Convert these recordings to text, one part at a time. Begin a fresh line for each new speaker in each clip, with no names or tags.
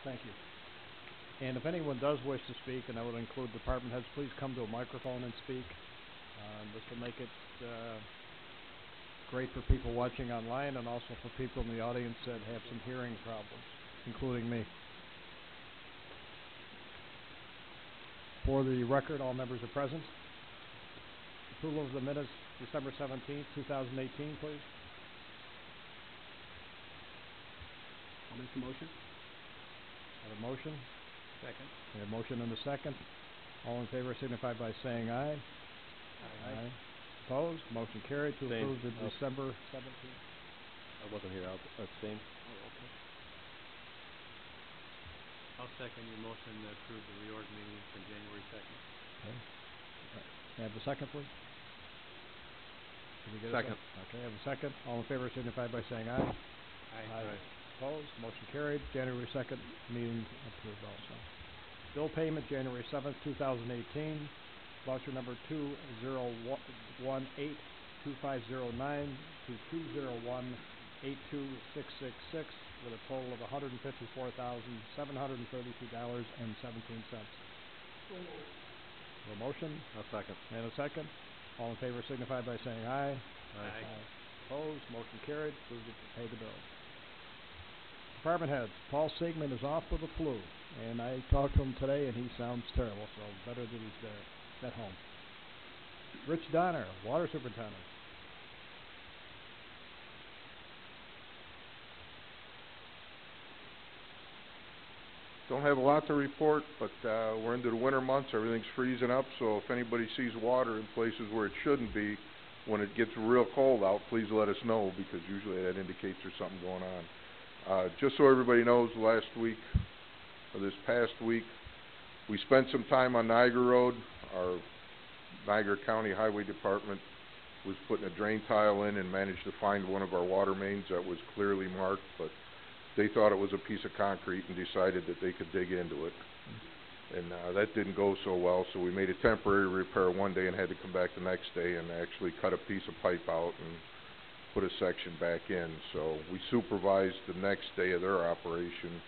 Thank you. And if anyone does wish to speak, and that would include department heads, please come to a microphone and speak. This will make it great for people watching online and also for people in the audience that have some hearing problems, including me. For the record, all members are present. Approval of the minutes, December 17th, 2018, please.
I'll make the motion.
Have a motion?
Second.
We have a motion and a second. All in favor signify by saying aye.
Aye.
Opposed? Motion carried to approve the December 17th.
I wasn't here. I'll abstain.
Oh, okay.
I'll second your motion to approve the reorg meeting from January 2nd.
Okay. May I have a second, please? Can we get
Second.
Okay, I have a second. All in favor signify by saying aye.
Aye.
Opposed? Motion carried. January 2nd meeting approved also. Bill payment January 7th, 2018. Voucher number 2018-2509 to 201-82666 with a total of $154,732.17. A motion?
A second.
And a second. All in favor signify by saying aye.
Aye.
Opposed? Motion carried. Approved to pay the bills. Department heads. Paul Siegman is off with the flu, and I talked to him today, and he sounds terrible, so better that he's there at home. Rich Donner, Water Superintendent.
Don't have a lot to report, but we're into the winter months. Everything's freezing up, so if anybody sees water in places where it shouldn't be, when it gets real cold out, please let us know, because usually that indicates there's something going on. Just so everybody knows, this past week, we spent some time on Niagara Road. Our Niagara County Highway Department was putting a drain tile in and managed to find one of our water mains that was clearly marked, but they thought it was a piece of concrete and decided that they could dig into it. And that didn't go so well, so we made a temporary repair one day and had to come back the next day and actually cut a piece of pipe out and put a section back in. So we supervised the next day of their operation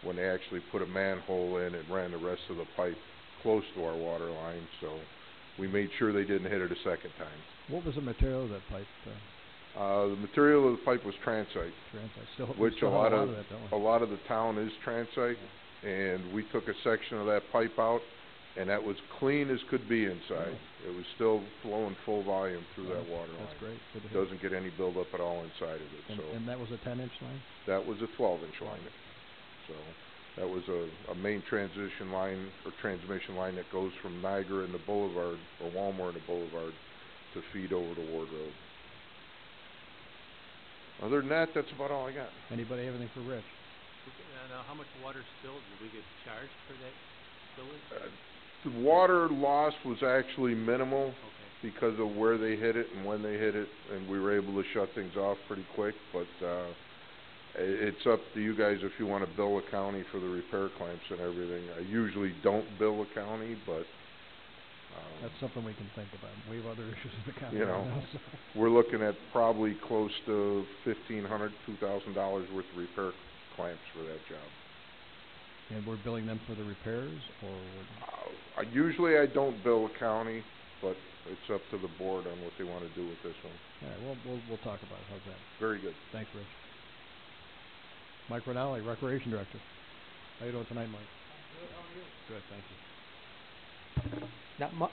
when they actually put a manhole in and ran the rest of the pipe close to our water line. So we made sure they didn't hit it a second time.
What was the material of that pipe?
The material of the pipe was transite.
Transite.
Which a lot of
that, don't we?
a lot of the town is transite, and we took a section of that pipe out, and that was clean as could be inside. It was still flowing full volume through that water line.
That's great. Good to hear.
Doesn't get any buildup at all inside of it.
And that was a 10-inch line?
That was a 12-inch line. So that was a main transition line or transmission line that goes from Niagara in the Boulevard or Walmart in the Boulevard to feed over to Ward Road. Other than that, that's about all I got.
Anybody have anything for Rich?
Now, how much water spilled? Did we get charged for that spillage?
The water loss was actually minimal because of where they hit it and when they hit it, and we were able to shut things off pretty quick. But it's up to you guys if you want to bill the county for the repair clamps and everything. I usually don't bill the county, but
that's something we can think about. We have other issues in the county.
You know, we're looking at probably close to $1,500, $2,000 worth of repair clamps for that job.
And we're billing them for the repairs, or?
Usually I don't bill the county, but it's up to the board on what they want to do with this one.
All right, we'll talk about it. How's that?
Very good.
Thanks, Rich. Mike Rinaldi, Recreation Director. How you doing tonight, Mike?
Good. How are you?
Good, thank you.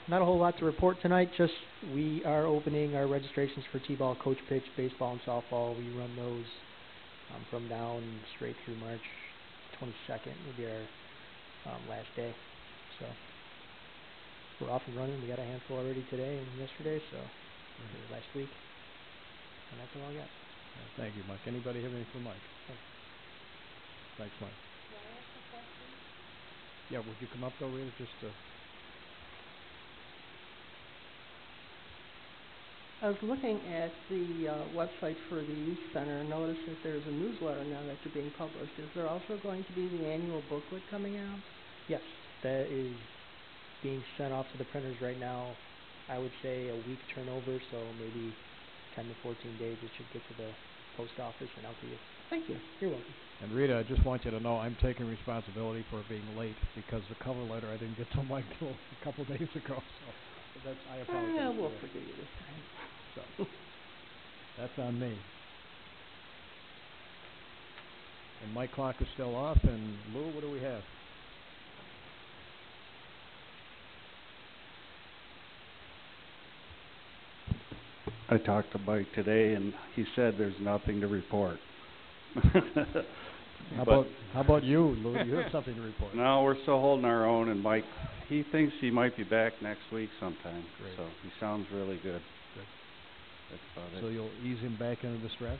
Not a whole lot to report tonight. Just we are opening our registrations for t-ball, coach pitch, baseball, and softball. We run those from now and straight through March 22nd will be our last day. So we're off and running. We got a handful already today and yesterday, so we're here last week. And that's all I got.
Thank you, Mike. Anybody have anything for Mike? Thanks, Mike.
Can I ask a question?
Yeah, would you come up though, Rita, just to...
I was looking at the website for the youth center and noticed that there's a newsletter now that you're being published. Is there also going to be the annual booklet coming out?
Yes, that is being sent off to the printers right now. I would say a week turnover, so maybe 10 to 14 days it should get to the post office and out to you. Thank you. You're welcome.
And Rita, I just want you to know I'm taking responsibility for being late because the cover letter I didn't get to Mike till a couple days ago. So I apologize.
We'll
for that.
forgive you this time.
So that's on me. And my clock is still off. And Lou, what do we have?
I talked to Mike today, and he said there's nothing to report.
How about you, Lou? You have something to report.
No, we're still holding our own, and Mike, he thinks he might be back next week sometime.
Great.
So he sounds really good.
Good.
That's about
So
it.
you'll ease him back into the stress?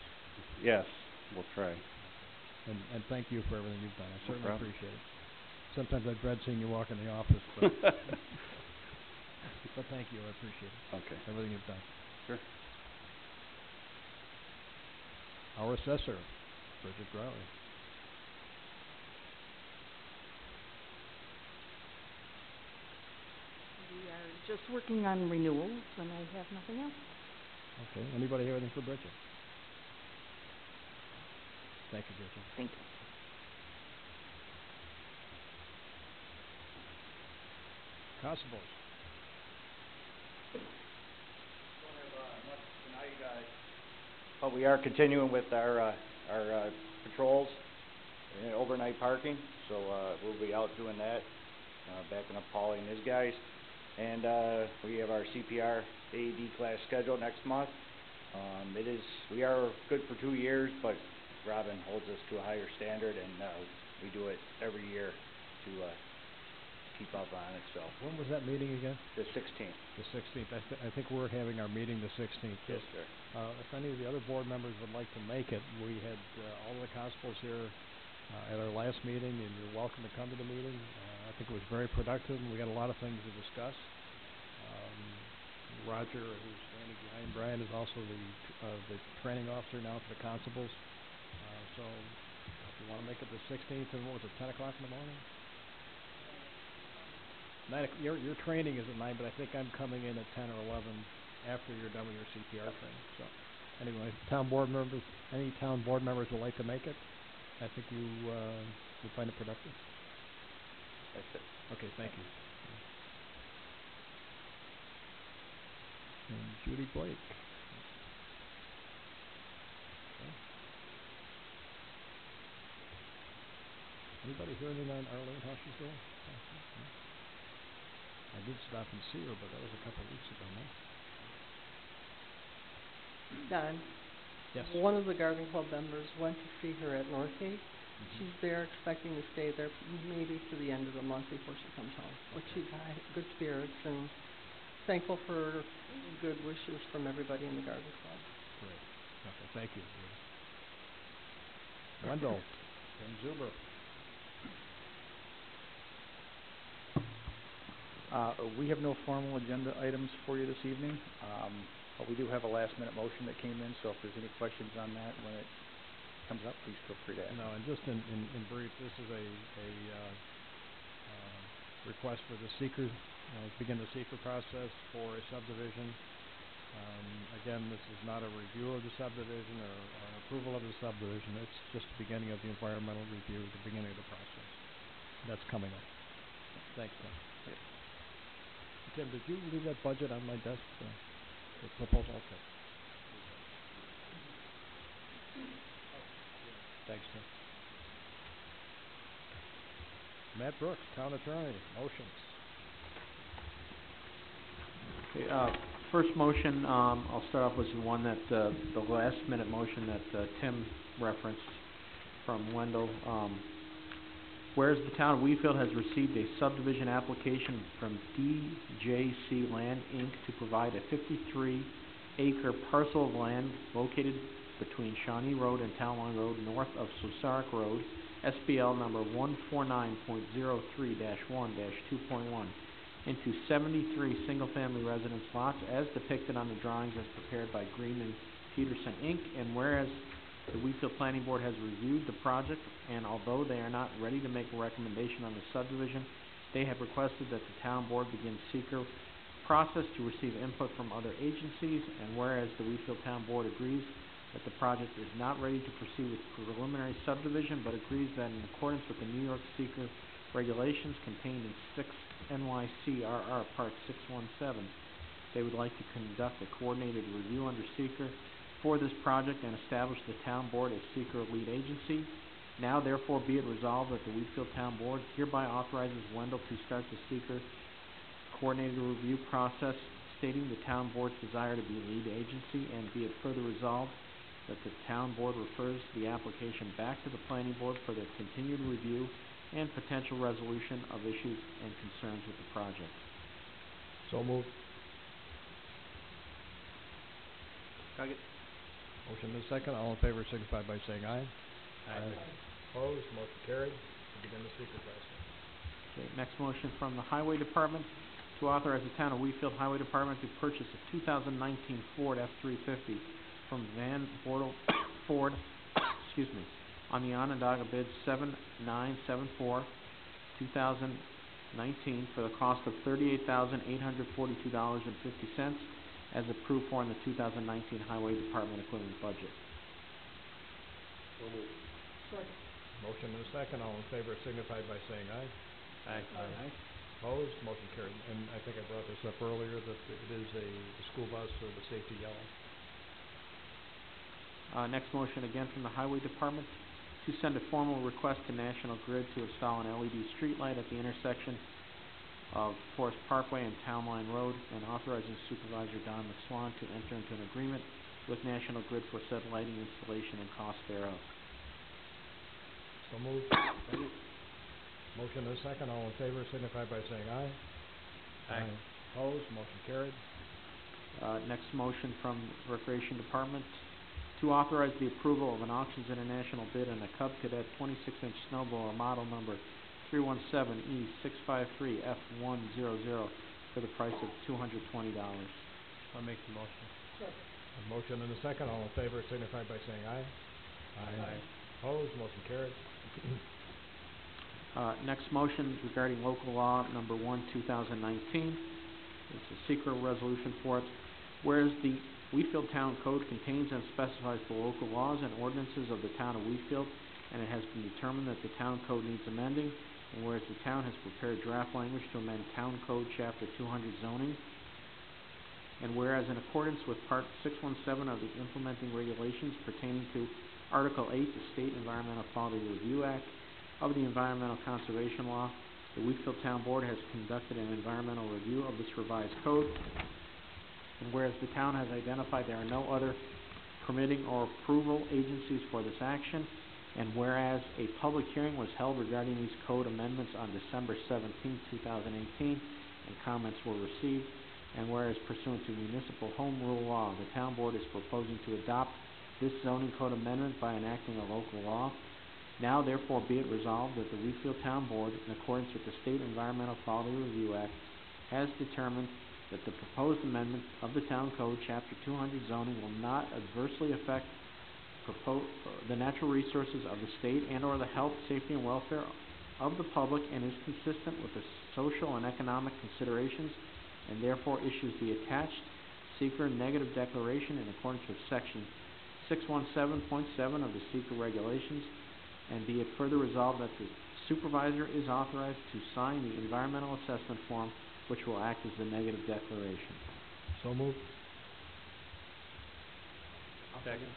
Yes, we'll try.
And thank you for everything you've done. I certainly
problem.
appreciate it. Sometimes I dread seeing you walk in the office, but, but thank you. I appreciate it.
Okay.
Everything you've done.
Sure.
Our assessor, Bridget Growley.
We are just working on renewals, and I have nothing else.
Okay. Anybody have anything for Bridget? Thank you, Bridget.
Thank you.
Constables.
But we are continuing with our patrols and overnight parking, so we'll be out doing that, backing up Paulie and his guys. And we have our CPR AED class scheduled next month. We are good for 2 years, but Robin holds us to a higher standard, and we do it every year to keep up on it. So
When was that meeting again?
the 16th.
The 16th. I think we're having our meeting the 16th.
Yes, sir.
If any of the other board members would like to make it, we had all of the constables here at our last meeting, and you're welcome to come to the meeting. I think it was very productive, and we got a lot of things to discuss. Roger, who's standing behind Brian, is also the training officer now for the constables. So if you want to make it the 16th, and what was it, 10 o'clock in the morning? Your training is at 9, but I think I'm coming in at 10 or 11 after you're done with your CPR training. So anyway, any town board members would like to make it, I think you find it productive.
That's it.
Okay, thank you. And Judy Blake. Okay. Anybody hear anything on Arlene, how she's doing? No? I did stop and see her, but that was a couple of weeks ago, no?
Don,
Yes.
one of the garden club members went to see her at Northgate. She's there expecting to stay there maybe to the end of the month before she comes home. But she's high, good spirits and thankful for good wishes from everybody in the garden club.
Great. Okay, thank you. Wendell, Jim Zuber.
We have no formal agenda items for you this evening, but we do have a last-minute motion that came in, so if there's any questions on that when it comes up, please feel free to ask.
No, and just in brief, this is a request for the seeker, begin the seeker process for a subdivision. Again, this is not a review of the subdivision or an approval of the subdivision. It's just the beginning of the environmental review, the beginning of the process. That's coming up. Thanks, Tim.
Yep.
Tim, did you leave that budget on my desk, the proposal? Okay. Thanks, Tim. Matt Brooks, Town Attorney, motions.
Okay, first motion, I'll start off with the one that, the last minute motion that Tim referenced from Wendell. Whereas the town of Wheatfield has received a subdivision application from DJC Land, Inc. to provide a 53-acre parcel of land located between Shawnee Road and Town Line Road, north of Susaric Road, SBL number 149.03-1-2.1, into 73 single-family residence lots as depicted on the drawings as prepared by Green & Peterson, Inc., and whereas the Wheatfield Planning Board has reviewed the project, and although they are not ready to make a recommendation on the subdivision, they have requested that the town board begin seeker process to receive input from other agencies, and whereas the Wheatfield Town Board agrees that the project is not ready to proceed with preliminary subdivision, but agrees that in accordance with the New York seeker regulations contained in 6 NYCRR Part 617, they would like to conduct a coordinated review under seeker for this project and establish the town board as seeker lead agency. Now therefore be it resolved that the Wheatfield Town Board hereby authorizes Wendell to start the seeker coordinated review process, stating the town board's desire to be lead agency, and be it further resolved that the town board refers the application back to the planning board for their continued review and potential resolution of issues and concerns with the project.
So moved.
Second.
Motion is second. All in favor signify by saying aye.
Aye.
Opposed? Motion carried. To begin the seeker process.
Okay, next motion from the Highway Department to authorize the town of Wheatfield Highway Department to purchase a 2019 Ford F-350 from Van Bortle Ford, on the Onondaga bid 7974, 2019 for the cost of $38,842.50 as approved for in the 2019 Highway Department equipment budget.
So moved.
Second.
Motion is second. All in favor signify by saying aye.
Aye.
Opposed? Motion carried. And I think I brought this up earlier that it is the school bus or the safety yellow.
Next motion again from the Highway Department to send a formal request to National Grid to install an LED street light at the intersection of Forest Parkway and Town Line Road, and authorizing Supervisor Don McSwan to enter into an agreement with National Grid for said lighting installation and cost thereof.
So moved. Motion is second. All in favor signify by saying aye.
Aye.
Opposed? Motion carried.
Next motion from Recreation Department to authorize the approval of an Auctions International bid on a Cub Cadet 26-inch snowblower model number 317E653F100 for the price of $220.
I'll make the motion.
Second.
A motion and a second. All in favor signify by saying aye.
Aye.
Opposed? Motion carried.
Next motion regarding local law number 1/2019. It's a secret resolution for it. Whereas the Wheatfield Town Code contains and specifies the local laws and ordinances of the town of Wheatfield, and it has been determined that the town code needs amending, and whereas the town has prepared draft language to amend Town Code Chapter 200 zoning, and whereas in accordance with Part 617 of the implementing regulations pertaining to Article 8, the State Environmental Quality Review Act of the Environmental Conservation Law, the Wheatfield Town Board has conducted an environmental review of this revised code, and whereas the town has identified there are no other permitting or approval agencies for this action, and whereas a public hearing was held regarding these code amendments on December 17, 2018, and comments were received, and whereas pursuant to municipal home rule law, the town board is proposing to adopt this zoning code amendment by enacting a local law. Now therefore be it resolved that the Wheatfield Town Board, in accordance with the State Environmental Quality Review Act, has determined that the proposed amendment of the Town Code Chapter 200 zoning will not adversely affect the natural resources of the state and or the health, safety, and welfare of the public, and is consistent with the social and economic considerations, and therefore issues the attached seeker negative declaration in accordance with Section 617.7 of the seeker regulations, and be it further resolved that the supervisor is authorized to sign the environmental assessment form, which will act as the negative declaration.
So moved.
Second.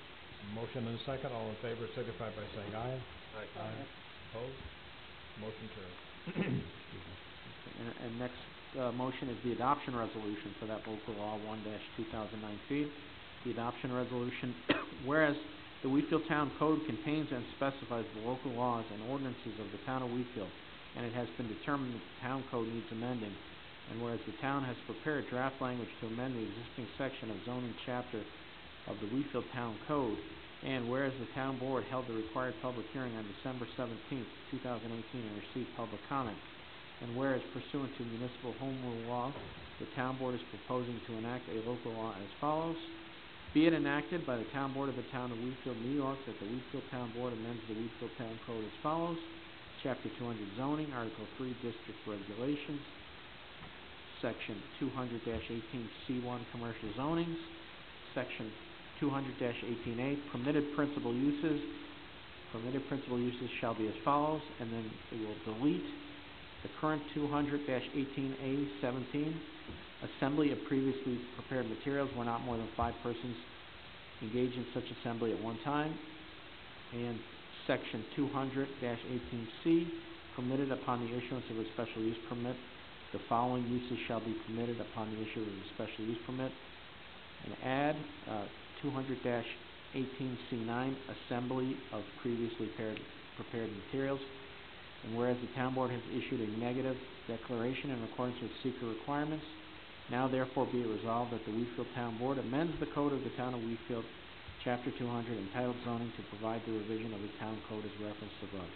Motion and a second. All in favor signify by saying aye.
Aye.
Opposed? Motion carried.
And next motion is the adoption resolution for that local law 1-2019. The adoption resolution, whereas the Wheatfield Town Code contains and specifies the local laws and ordinances of the town of Wheatfield, and it has been determined that the town code needs amending, and whereas the town has prepared draft language to amend the existing section of zoning chapter of the Wheatfield Town Code, and whereas the town board held the required public hearing on December 17, 2018, and received public comment, and whereas pursuant to municipal home rule law, the town board is proposing to enact a local law as follows. Be it enacted by the town board of the town of Wheatfield, New York, that the Wheatfield Town Board amends the Wheatfield Town Code as follows. Chapter 200 zoning, Article 3 district regulations, Section 200-18C1 commercial zonings, Section 200-18A, permitted principal uses. Permitted principal uses shall be as follows, and then it will delete the current 200-18A 17. Assembly of previously prepared materials where not more than 5 persons engage in such assembly at one time. And section 200-18C, permitted upon the issuance of a special use permit. The following uses shall be permitted upon the issue of a special use permit. And add 200-18C9, assembly of previously prepared materials. And whereas the town board has issued a negative declaration in accordance with seeker requirements, now therefore be it resolved that the Wheatfield Town Board amends the code of the town of Wheatfield, Chapter 200, entitled Zoning, to provide the revision of the town code as referenced above.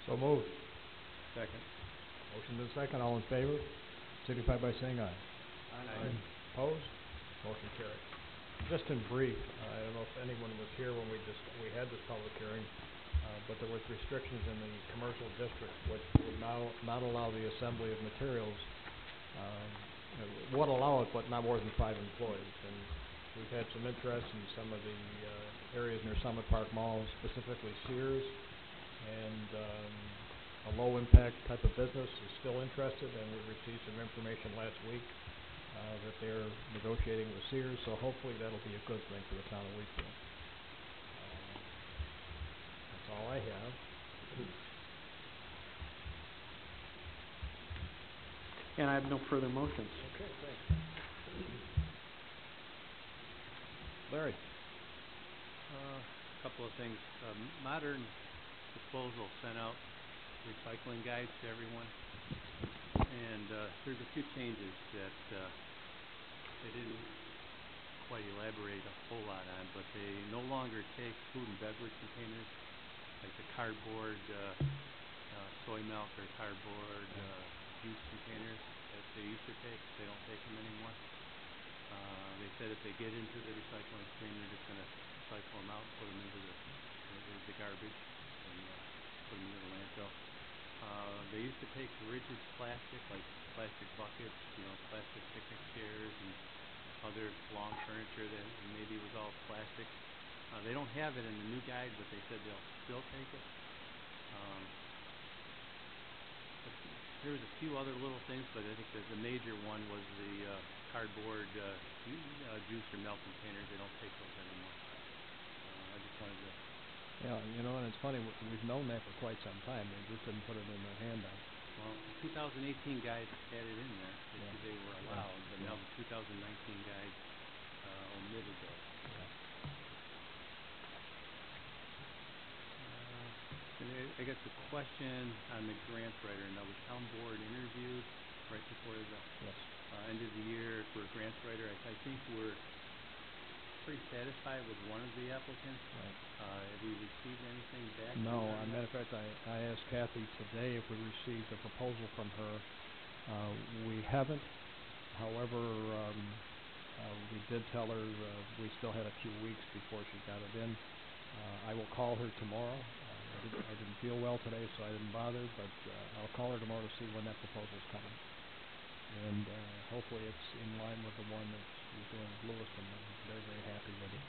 So moved.
Second.
Motion and second, all in favor, signify by saying aye.
Aye.
Opposed? Motion carried. Just in brief, I don't know if anyone was here when we had this public hearing, but there was restrictions in the commercial district which would now not allow the assembly of materials. Would allow it, but not more than 5 employees. And we've had some interest in some of the areas near Summit Park Mall, specifically Sears, and a low-impact type of business is still interested, and we received some information last week that they're negotiating with Sears, so hopefully that'll be a good thing for the town of Wheatfield. That's all I have.
And I have no further motions.
Okay, thanks. Larry?
A couple of things. Modern Disposal sent out recycling guides to everyone, and there's a few changes that they didn't quite elaborate a whole lot on, but they no longer take food and beverage containers, like the cardboard soy milk or cardboard juice containers that they used to take. They don't take them anymore. They said if they get into the recycling stream, they're just going to cycle them out, put them into the garbage, and put them into the landfill. They used to take rigid plastic, like plastic buckets, plastic picnic chairs and other long furniture that maybe was all plastic. They don't have it in the new guide, but they said they'll still take it. But there was a few other little things, but I think the major one was the cardboard juice or milk containers. They don't take those anymore. I just wanted to...
Yeah, and it's funny, we've known that for quite some time. They just didn't put it in their handout.
Well, the 2018 guide had it in there. They were allowed, but now the 2019 guide omitted those.
Yeah.
And I guess the question on the grant writer. Now, the town board interviewed right before the end of the year for a grant writer. I think we're pretty satisfied with one of the applicants.
Right.
Have we received anything back?
No, as a matter of fact, I asked Kathy today if we received a proposal from her. We haven't. However, we did tell her we still had a few weeks before she got it in. I will call her tomorrow. I didn't feel well today, so I didn't bother, but I'll call her tomorrow to see when that proposal's coming. And hopefully it's in line with the one that she's doing with Lewiston. I'm very, very happy with it.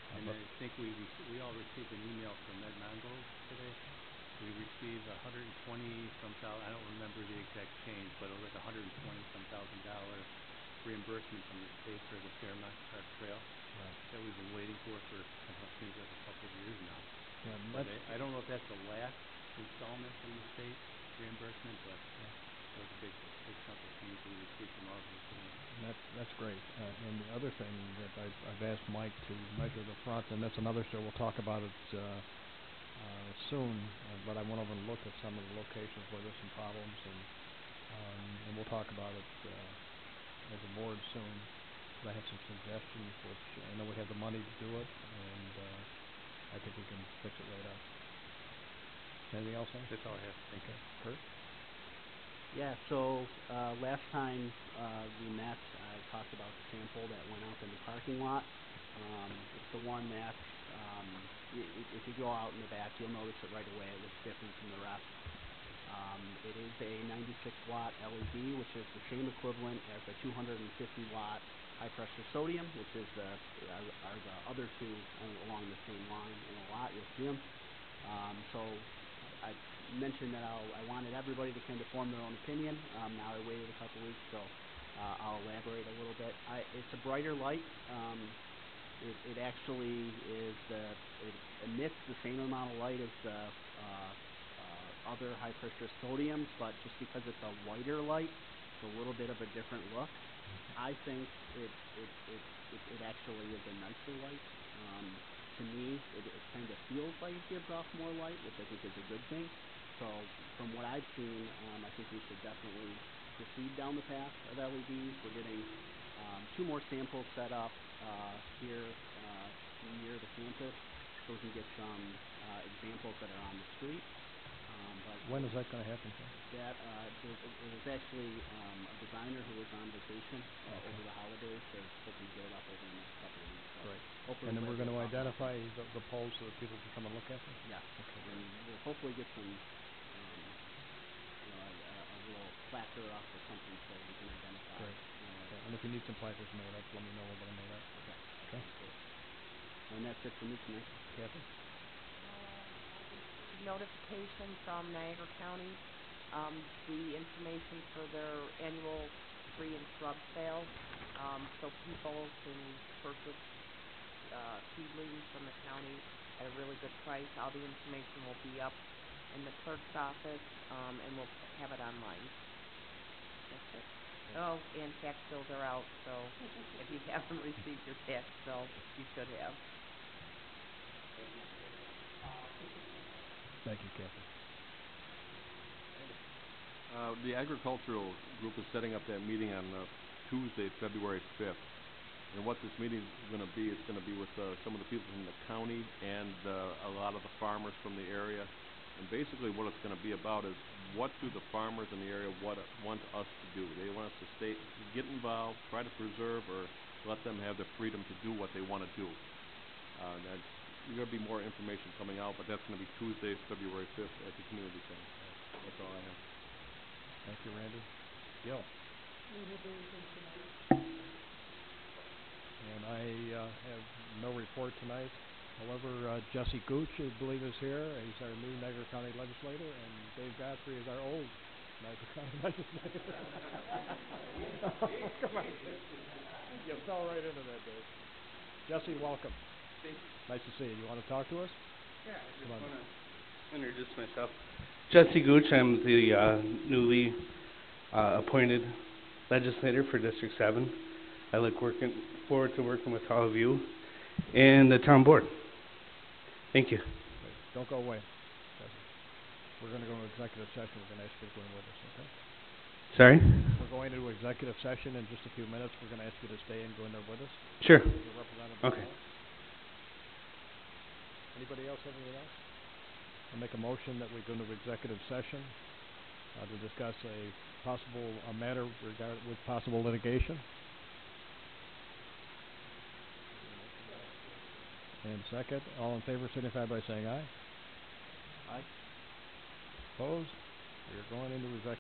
And I think we all received an email from Ed Mongols today. We received $120-some thousand. I don't remember the exact change, but it was like $120-some thousand reimbursement from the state for the Fairmont Park Trail.
Right. That
we've been waiting for it seems like a couple of years now.
Yeah,
but I don't know if that's the last installment from the state reimbursement, but that was a big chunk of change we received from our group.
That's great. And the other thing that I've asked Mike to measure the front, and that's another show. We'll talk about it soon. But I went over and looked at some of the locations where there's some problems, and we'll talk about it as a board soon. I have some suggestions, which I know we have the money to do it, and I think we can fix it right up. Anything else, Hank?
That's all I have. Thank you.
Kurt?
Yeah, so last time we met, I talked about the sample that went out in the parking lot. It's the one that, if you go out in the back, you'll notice it right away. It looks different from the rest. It is a 96-watt LED, which is the same equivalent as a 250-watt high pressure sodium, which is are the other two along the same line in a lot with Jim. So I mentioned that I wanted everybody to kind of form their own opinion. Now I waited a couple weeks, so I'll elaborate a little bit. It's a brighter light. It actually it emits the same amount of light as the other high pressure sodiums, but just because it's a whiter light, it's a little bit of a different look. I think it actually is a nicer light. To me, it kind of feels like it gives off more light, which I think is a good thing. So from what I've seen, I think we should definitely proceed down the path of LEDs. We're getting 2 more samples set up here near the campus, so we can get some examples that are on the street. But
when is that going to happen, Tim?
That it was actually a designer who was on vacation over the holidays. They're hoping to get it up over the next couple of weeks. So
Great.
hopefully
And then we're going to
talk about
identify the poles so that people can come and look at them?
Yeah.
Okay,
And we'll hopefully get some, a little placard up or something so we can identify.
Great. Okay. And if you need some placards made up, let me know. We'll get them made up.
Okay.
Okay.
Good. And that's it for me tonight.
Kathy?
Notification from Niagara County, the information for their annual tree and shrub sale, so people can purchase seedlings from the county at a really good price. All the information will be up in the clerk's office, and we'll have it online. That's it. Oh, and tax bills are out, so if you haven't received your tax bill, you should have.
Thank you, Kathy.
The agricultural group is setting up that meeting on Tuesday, February 5th. And what this meeting is going to be, it's going to be with some of the people from the county and a lot of the farmers from the area. And basically what it's going to be about is what do the farmers in the area want us to do. They want us to get involved, try to preserve, or let them have the freedom to do what they want to do. There's going to be more information coming out, but that's going to be Tuesday, February 5th at the community center. That's all I have.
Thank you, Randy. Gil? And I have no report tonight. However, Jesse Gooch, I believe, is here. He's our new Niagara County legislator, and Dave Godfrey is our old Niagara County legislator. Come on, Dave. You fell right into that, Dave. Jesse, welcome.
Thank you.
Nice to see you. You want to talk to us?
Yeah, I just
Come on.
want to introduce myself. Jesse Gooch, I'm the newly appointed legislator for District 7. I look forward to working with all of you and the town board. Thank you.
Don't go away, Jesse. We're going to go into executive session. We're going to ask you to go in with us, okay?
Sorry?
We're going into executive session in just a few minutes. We're going to ask you to stay and go in there with us.
Sure.
As a representative of
Okay.
all. Anybody else have anything else? I'll make a motion that we go into executive session to discuss a matter with possible litigation. And second, all in favor signify by saying aye.
Aye.
Opposed? We are going into executive